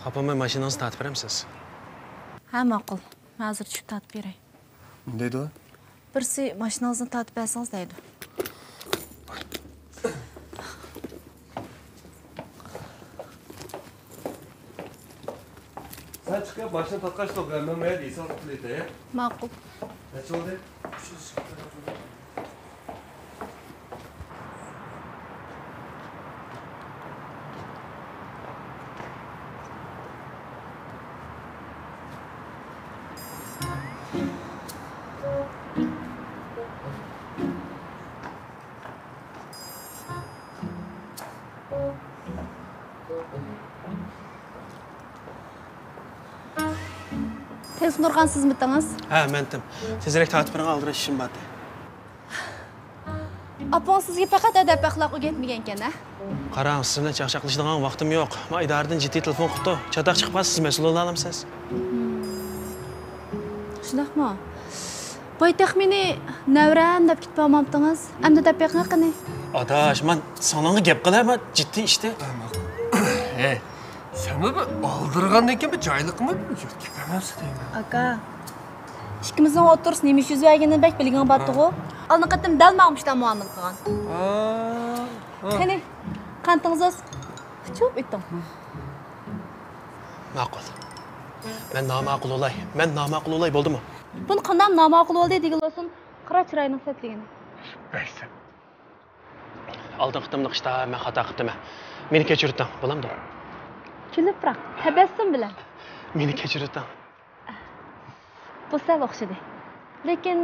Apamay mashinangizni tatib beramiz. Ha, ma'qul. Men hozir tushib tatib beray. Ne deydi o? Birsi mashinangizni tatib bersangiz deydi. Sen çıkıyor başına tatkaç dokuyor. Ben böyle değilse alıp kuleyde ya. Ma'qul. Ne oldu? Tez Nurg'an siz mitdingiz? Ha, mendim. Tezroq tatib bering, aldirash ishim bor. Apang sizga faqat adab axloq o'rgatmagan ekan-a? Qarang, siz bilan chaqchaqlashadigan vaqtim yo'q. Men idoradan jiddiy telefon qilibdi. Chatoq chiqib qolsa, siz mas'ul bo'la olasiz. Shundaqmi? Boy taxmini navran deb ketib olmabdingiz. Endi deb beqing qani? Adash, men sananga gap qilaman, jiddiy ishda. Hey. Sen mi aldırgan ki bir caylık mı? Yok gitmemezsin diyeyim. Aka. İkimizin oturuz neymiş yüz verginin bek bilgin battığı. Alnı qatım dalmağmışdan muamil qilgan. Qani, qantınız az. Çok etdim. Ma'qul. Men nama'qul olay bo'ldimi? Buni qanday nama'qul bo'ldi degan olsun, qira chirayning setligini. Neyse. Oldin qitimni qishda men xato qildim. Meni kechirdim, bo'lamdi? Kulib bırak, tabassum bilan. Meni kechirdim. Bu sal o'xshadi. Lekin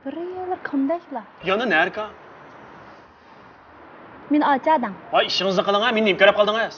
bir yerlar qandaylar? Yana nerga? Men ochadim. Voy, ishingizni qiling, meni nima qarab qoldingiz?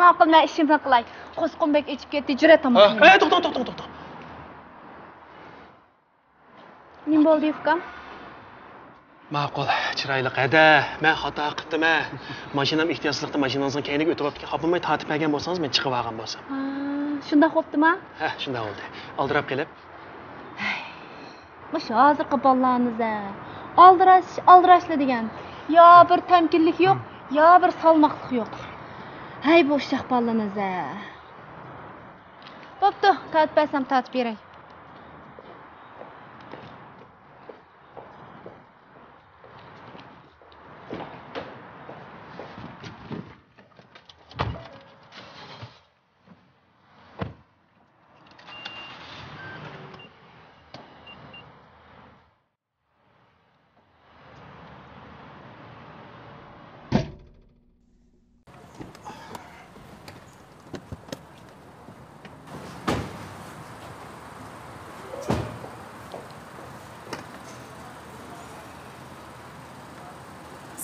Ma'qul, men ishimni qilay. Qo'sqonbek ichib ketdi, jura tomon. To'xta. Nim bo'ldi, ukam? Ma'qul, chiroyli qada. Men xato qildim. Mashinam ehtiyojsizlikda mashinangizning keyniga o'tib o'tgan. Qopmay tatib bergan bo'lsangiz, men chiqib olgan bo'lsam. Shunda xo'pdimi? Ha, shunda bo'ldi. Aldirab kelib. Mush hozirgi bolalarimiz aldirashli degan. Yo bir tamkinlik yo'q, yo bir salmoqlik yo'q. Hay bu uşaq bolalarimiz. Bo'pti, tatib bersam tatib beray.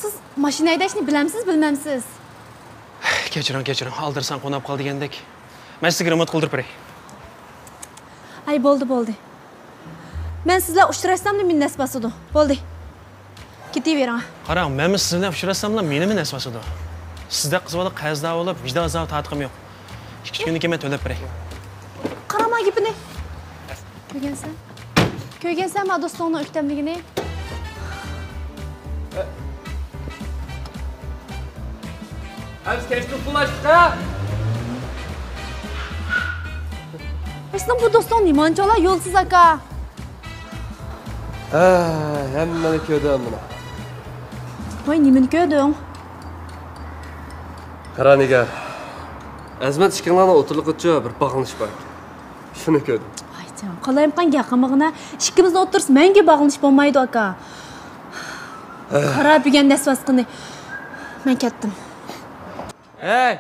Siz mashina haydashni bilamsiz, bilmamsiz? Kechiring. Aldirsan qo'nab qol degandek. Men sizga remote qildirib beray. Ay bo'ldi. Men sizlar uchrashsamda men nasbasidu. Bo'ldi. Ketavering. Qarang, men siz bilan uchrashsamla menimi nasbasidu. Sizda qiz bola qarzda bo'lib, vijdon azobı tatqim yo'q. 2 kundan keyin men to'lab beray. Qarama gapini. Ko'rgansan ma do'stingning o'ktamligini? Hepsi geçtik bulaştık ha. Aslında bu dostun limoncalar yolsuz aka. Hemen köydüm buna. Vay nimin köydün? Karanigar. Azmat işkanlarına oturluq uçuyor bir bağlanış var. Şunu köydüm. Ay canım, qalayım qan yaqinmig'ina ikkimizning o'tirsa menga bog'lanish bo'lmaydi aka. Qarab yegan nasvasqini. Men ketdim. Hey!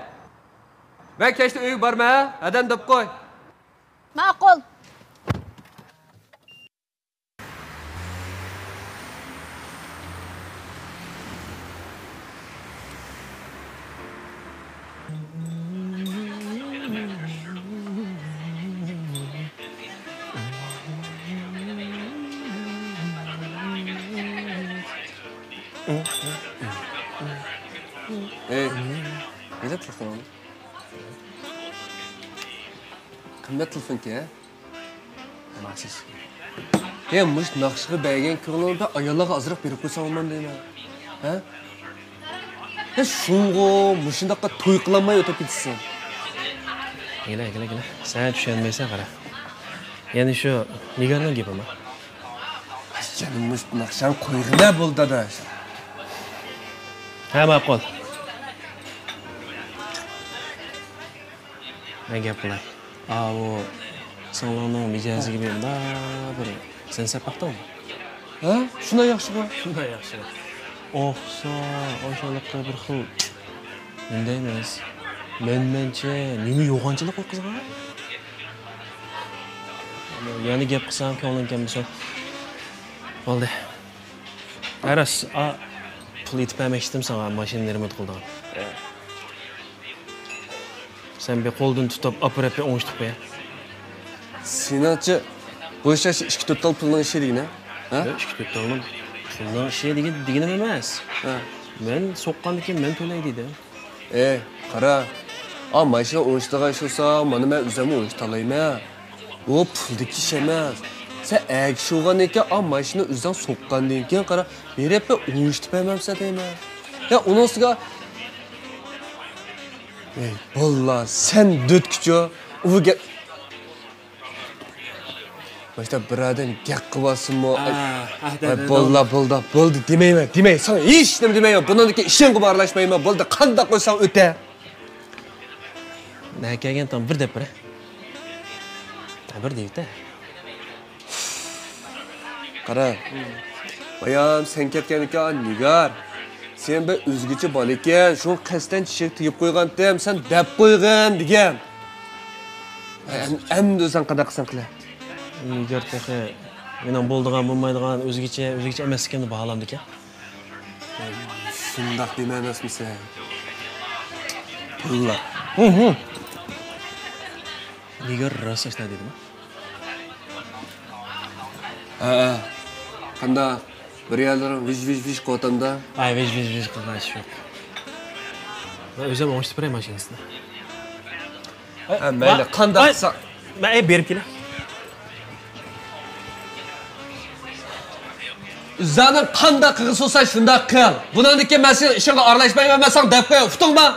Ben keçti uygu barma ha? Adam dop koy. Ma'qul. Hey! Ne de telefon oldu? Qanday telefon ki ha? Maxsus. Hey, mush naqshga bergan ko'nglimda ayollarga azroq berib qo'ysam olmam deyman. Ha? Ya shunga mushundaqa to'y qilolmay o'tib ketsin. Gele. Sen tushunmaysan qara. Ya'ni shu Nigarning gapimi. Canımız nakşan koyğuna buldu da. Ha, ma'qul. Men gap qilay. O singlimning mijoziga men bir sen sapaqtimi? Ha? Şuna yaxşı bu. Shunday yaxshi. O'shalikqa bir xil bunday emas. Mencha nima yo'g'onchilik qil qizga? Yani gap qilsam ko'nglim kelmasa. Bo'ldi. Aras, pul yetib bermoqchidim sana mashinani remont qildim. Sen bir qo'ldan tutib, apparatga o'ngishtirib qo'y. Sinatçı, bu işe iki tutal pulun işi değil ne? Ha? Ikki to'rttalnim. Pulning ishi deganim emas. Ha. Men so'qqandan keyin men to'lay deydi. Qara. Ama işe oyunçluğa iş olsa, bana ben üzerime oyunç talayım. O puldaki iş emas. Sen eğer kişi olan iken ama işini üzerine sokkan deyken qara, verip ben oyunç tipememse deyim ha. Ya ondan sonra... Vallahi sen dört küçü, o gel... Başta biraden gel kıvasın mı? Boldu demeyim. Sana hiç demeyim. Bundan ki işin kubarlaşmayayım. Boldu kan da koysan öte. Ne kelgan tam bir dep bir. Bir deydi. Qara. Bayam sen ketgan ekan Nigar. Sen bir o'zgacha bola ekan, shu qasdan chishak tiyib qo'ygan dem, sen deb qo'ygan degan. Endi o'zing qanaqa qilsan qila? Nigar texe mening bo'ldigan bo'lmaydigan o'zgacha emas ekanini baholamdi ekan. Shundoq dema emasmisan? Pullar. Nigar rosa ishlar dedimi? Qanda bir yerlerin viş qotanda. Ay, viş qilgan ish yo'q. Men o'zim o'ngishtirib beray mashinasini. Mayli, qanda qilsa. Men berib kelay. Zaten qanda qilg'is olsa shundoq qil. Bundan keyin men sen ishingga aralashmayman, men sen deb qo'y, uqdingmi?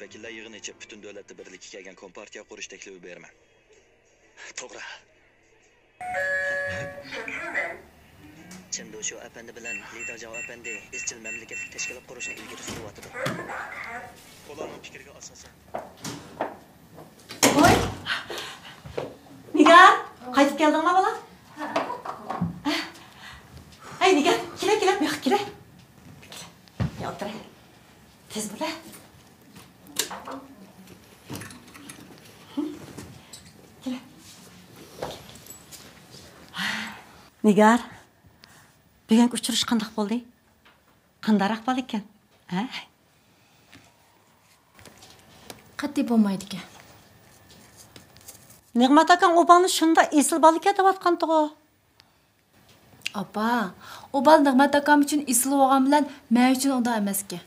Vakillar yig'ini ichib butun davlatni birlikka kelgan kompartiya qurish taklifi berman. To'g'ri. Chindo'shu apandi bilan Lidajon apandi izchil mamlakatlik tashkilot qurishni ilgari suryapti. Ularning fikriga asosan. Voy! Nigar, qaytib keldingmi bola? Ay Nigar, kela, bu yoqqa kela. Ya o'tir. Tez bo'la. Nigar, bugungi uchirish qanday bo'ldi? Qandaroq bo'ldi ekan? Ha? Qat'iy bo'lmaydi ekan. Nig'mat akam o'balni shunda esil bola ekan deyotgan-ku. Opa, o'bal Nig'mat akam uchun esil bo'lgan bilan men uchun unday emas ekan.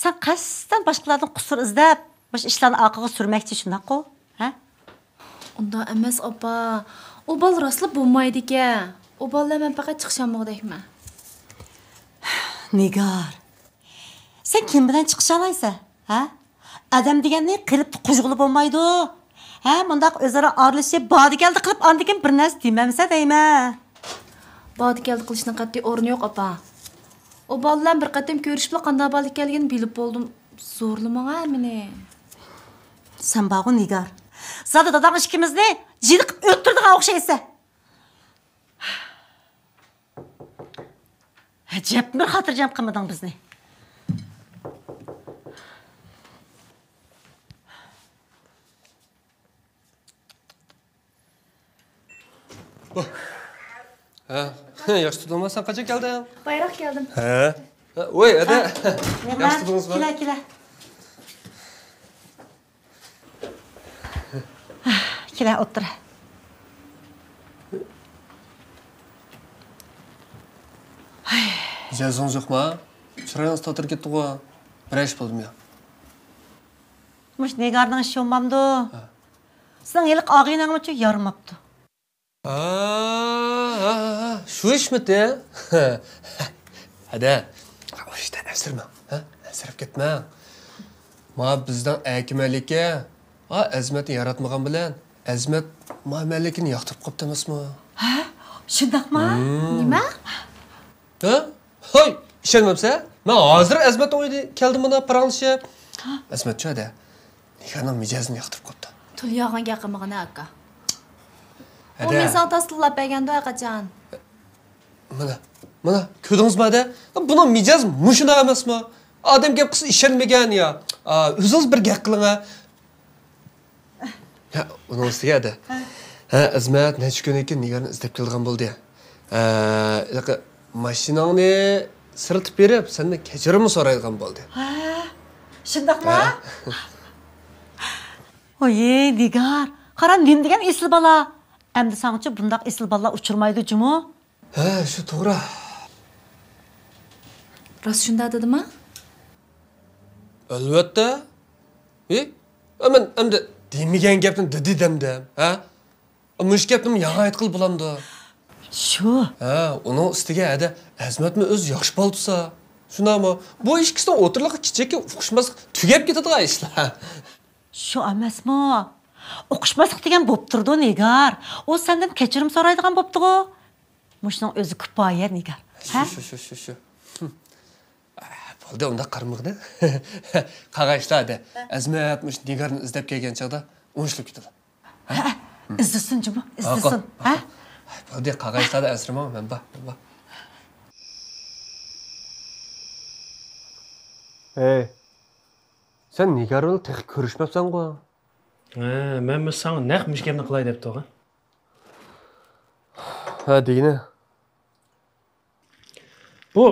Sen qasdan boshqalardan qusur izlab, bosh ishlarni orqaga surmoqchi shunday-ku, ha? Unday emas, opa. O'bal rostli bo'lmaydi ekan. O'ballar men faqat chiqshamoqdayman. Nigar, sen kim bilan chiqisha olaysan, ha? Adam deganni qilib qo'shg'ili bo'lmaydi. Ha, bundaq o'zaro aralashib, bodigeldi qilib, andikin bir narsa demamsa deyman. Bodigeldi qilishning qat'iy o'rni yo'q, opa. O'ballar bir qatim ko'rishib qanday bo'lib kelganini bilib bo'ldim. Zo'rlamang meni. Sen bağın Nigar. Zaten dadam ikimizni jilik öttürdük o'xshaysa. Acep bir xotirjam qilmading bizni. Ha, yaxshi tutolmasan qancha kelding? Bayroq keldim. Ha. Voy, ada. Yaxshi tutdingizmi? Kela. Kela o'tir. Jazon yo'qmi? Chiroyingiz totir ketdi-ku. Bir ish bo'ldim ya. Mush Nigarning ishi olmamdi. Sen ilik ağıyla mı çok yarımaptı? Şu iş mi de? Hadi. O işten esirme. Esirip gitme. Ma bizden әкімәлікке, әзметі яратмаған білән, әзмет мәлікini яқтырып қопты емес mi? Şundak mı? Nima? Hoy, işenmemse, ben hazır әзмет oydu, keldim bana paranlışıp. Әзмет şu hadi, Nigar'ın micazını yaktırıp qoptu. Tul yog'inga qilmag'in aka. O Hadi. men sana tasdiqlab berganda qachon? Mana, ko'rdingiz mi hadi? Bunun micaz muşuna emas mi? Adam gap qilsa ishonmagan ya. O'zingiz bir gap qiling ha. Uning ustiga hadi. Azmat necha kun ekan Nigarni izlab kelgan bo'ldi. Mashinangni siritib berib, sendan kechirim so'raydigan bo'ldi. Şundak mı? Oy, Nigar. Qaran nem degan esli bala. Endi sanchi bundaq esli bala uçurmaydı jumu? Shu to'g'ri. Rost shunda dedimi? Albatta. Aman endi demagan gapni dedi demdim, ha? Mush gapni yana aytqil bo'lamdi. Şu. Uning ustiga hadi Azmatmi o'z yosh bolsa. Shunami? Bu ikkisidan o'tirliqqa kichikka o'qishmas tugab ketadigan ishlar. Şu emasmi? O'qishmaslik degan bo'p turdi Nigar. O sendan kechirim so'raydigan bo'pti-ku. Mushning o'zi kifoya Nigar. Ha? Shu. Bo'ldi, unda qarmoqda. Qag'ashlar hadi. Azmat mush Nigarni izlab kelgan chaqda o'nishib ketadi. İzlesin jumu, izlesin. Ha? Bo'ldi, qag'ashlarda asrama, men ba. Sen Nigar bilan tek ko'rishmabsan-ku. Men sana naq mush gapni qilay deb to'g'a. Degini. Bu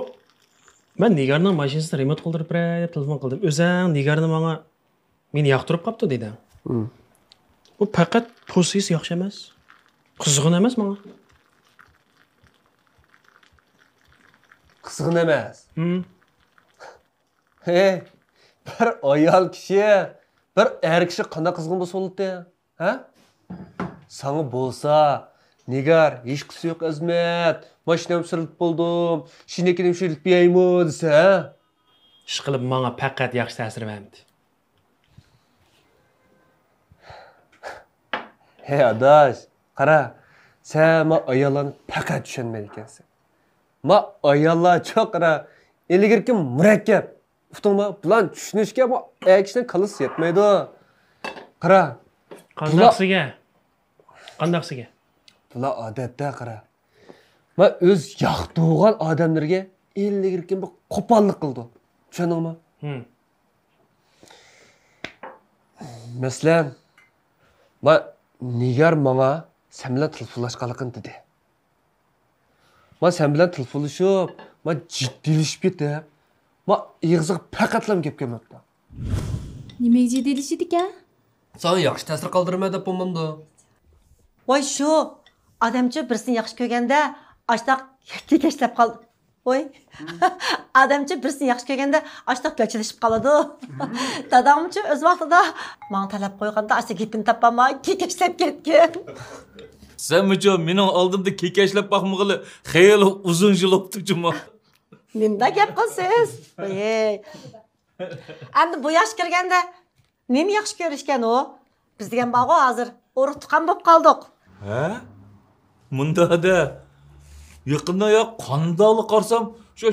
men Nigarning mashinasini remont qildirib beray deb telefon qildim. O'zing Nigarni menga meni yoqtirib qopti dedi. Bu faqat posisi yaxshi emas. Qizg'in emas menga. Qizg'in emas. Bir ayol kishi, bir er kishi qanday qizg'in bo'lsa bo'ladi, ha? Sana bo'lsa, Nigar, hech qisi yo'q Azmat. Mashinam sirilib bo'ldim. Shinekini shirilib beraymi desa, ha? Ish qilib menga faqat yaxshi ta'sir berdi. Adash, qara. Sen ma ayollarni faqat tushunmaydi ekansan. Ma ayollar çok qara, ilgirki murakkab. Uftungma, bulan tushunishga bu akishdan qalis yetmaydi. Qara. Qandaqsiga? Bular odatda qara. Ma o'z yoqtirgan odamlarga ilgirki bir qo'pollik qildi. Tushundingmi? Masalan, ma Nigar menga sen bilan telefonlashganligini dedi. Ma sen bilan telefonlashib, ma jiddiylashib ketib, ma ig'ziga faqatlam gap kelmoqda. Nimaga jiddiylashdik ekan? Sana yaxshi ta'sir qoldirma deb bo'lmamdi. Voy şu. Adamcha birisini yaxshi ko'rganda, ashtaq kekeshlab qoldi. Voy. Adamcha birisini yaxshi ko'rganda, ashtaq ko'chilishib qoladi. Dadamcha o'z vaqtida menga talab qo'yganda, asta gapini topolmay kekeshlab ketgan. Sen müco mening oldimda kekashlab baxmag'ili xeyli uzun yil o'tdi-juma. Nimda gap qilsiz? Voy. Endi bu yosh kirganda nima yaxshi ko'rishgan o? Biz degan bog'o hozir o'riq tuqqan bo'lib qoldik. Ha? Munda da yaqinda ya qandaqli qarsam, shu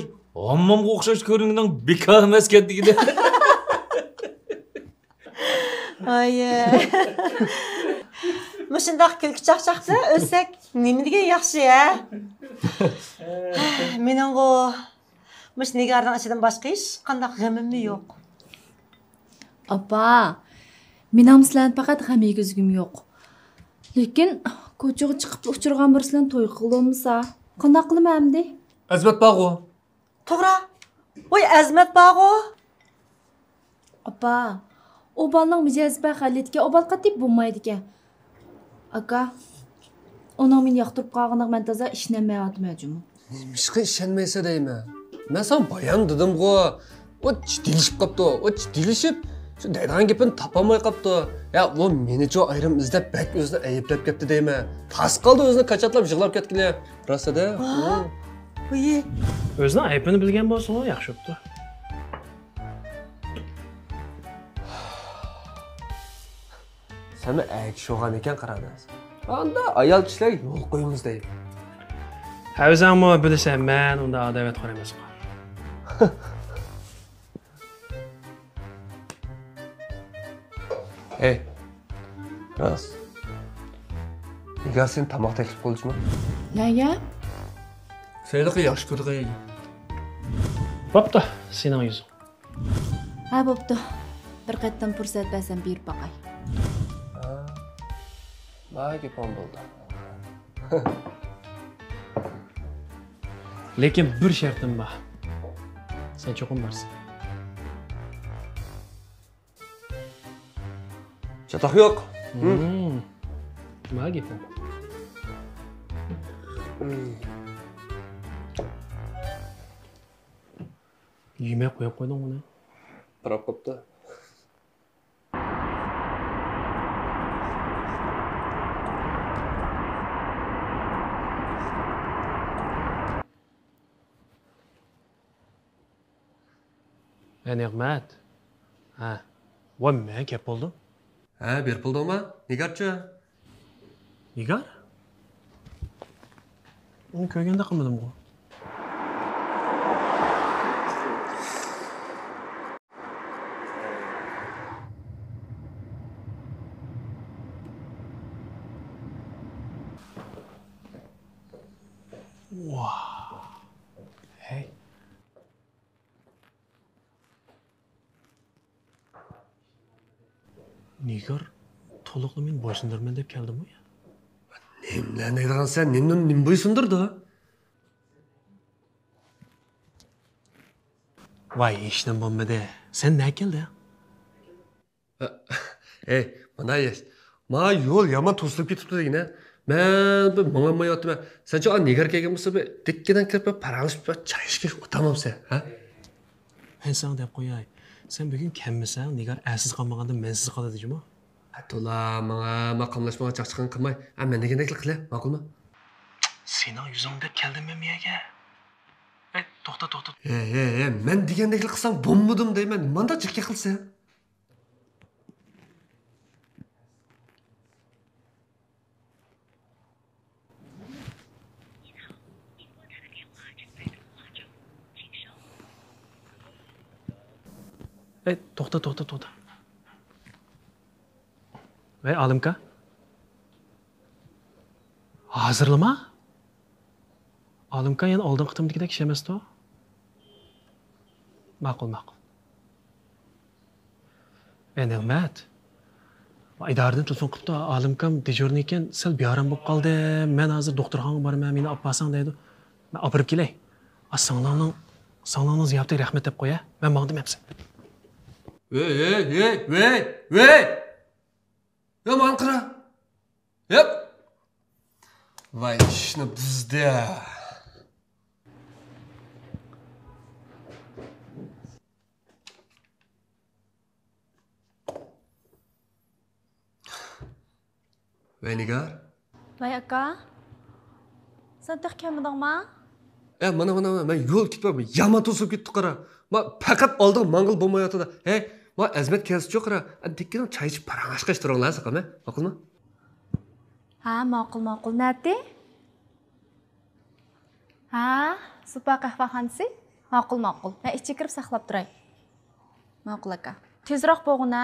hammomga o'xshash ko'ringan bekor emas ketdigida. Ay. Mushundaq kulki chaqchaqda o'lsak, nima degan yaxshi ya? Mening o mush Nigarning ichidan boshqa hech qanday g'amim yo'q. Opa, mening sizlarni faqat g'am yegizgim yo'q. Lekin ko'chaga chiqib uchirgan birisidan to'y qilolmasa, qanday qilaman endi? Azmat bog'u. To'g'ri. Voy Azmat bog'u. Opa, o balning mijozi baxalitga obal qatib bo'lmaydi ekan. Aka, ona meni yoqtirib qolganiga men toza ishnamayotmayman. Ishqa ishonmaysa deyman. Men sana bayan dedim-ku. O jiddilishib qopti. O jiddilishib Şu deydigan gapini topolmay qapti. Ya, u meni cho ayrim izlab bak o'zini ayblab ketdi deyman. Tas qoldi o'zini qachatlab yig'lab ketgili. Rostda. Voy, O'zini aybini bilgan bo'lsa, yaxshi bo'pti. Sen aykish olgan ekan qaramiz. Anda ayol kishilar yo'l qo'yamiz deydi. Ha, o'zingmi bilasan, men unda adovat qora emasman. Hey. Ras. Nigar sen tamoq taklif qilishmi? Nega? Seni yaxshi ko'rgan. Bo'pti, sening yuzing. Ha, bo'pti. Bir qatdan fursat bersam berib boqay. Nega pon bo'ldi? Lekin bir shartim bor. Sen cho'qim borsan. Chatoq yo'q. Nima gapim? Yemay qo'yib qo'yding uni. Birab qopti. Ne'mat. Ha. Nima gap bo'ldi? Ha, berib bo'ldingmi? Nigarchi? Nigar? Uni ko'rganda qilmadim-ku. Hey. Nigar to'liqni men bo'ysundirman deb keldimmi ya? Nimlarni aytgan sen? Nim bo'ysundirdi? Voy, ishdan bo'lmadi. Sen nima keldi? Ey, mana yes. Ma yo'l yomon to'silib ketibdi deyna. Men bir mang'amayotman. Sen-chi Nigar kelgan bo'lsa, dekkidan kirib paralashib choy ichishga o'tamamsan, ha? Men sana deb qo'yay. Sen bugun kammisan, Nigar asiz qolmaganda mensiz qoladimi? To'la, menga maqomlashmoqqa chaqchaqan qilmay, men degandeklik qilay, ma'qulmi? Sening yuzingda keldim men miyaga. Ey, to'xta. Men degandeklik qilsam bo'lmadim deyman. Manda chirka qilsan. Ey, to'xta. Ey, Alimka. Hozirlama? Alimka yana oldin qitimdagidek ish emas-ku. Ma'qul. Ey, Ne'mat. Idoradan telefon qilibdi. Alimkam dejurniy ekan, sal bearam bo'lib qoldi. Men hozir doktorxonaga boraman, meni olib borsang deydi. Men olib borib kelay. Sog'lig'ingiz yapti, rahmat deb qo'ya. Men maqdim hepsi. Hey! Ya man qara. Yep. Vay, ishni buzdi. Voy Nigar. Voy aka. Sen texkamidingmi? Mana men yo'l ketibman. Yomon to'sib ketdi qara. Men faqat oldin mang'il bo'lmayotdi. Hey, men azmat kelsiz qara. Dekkidan choy ichib parangashqa ishtironglar saqama. Ma'qulmi? Ha, ma'qul. Nati? Ha, super qahvaxonasi? Ma'qul. Men ichga kirib saqlab turay. Ma'qul aka. Tezroq bo'g'in-a.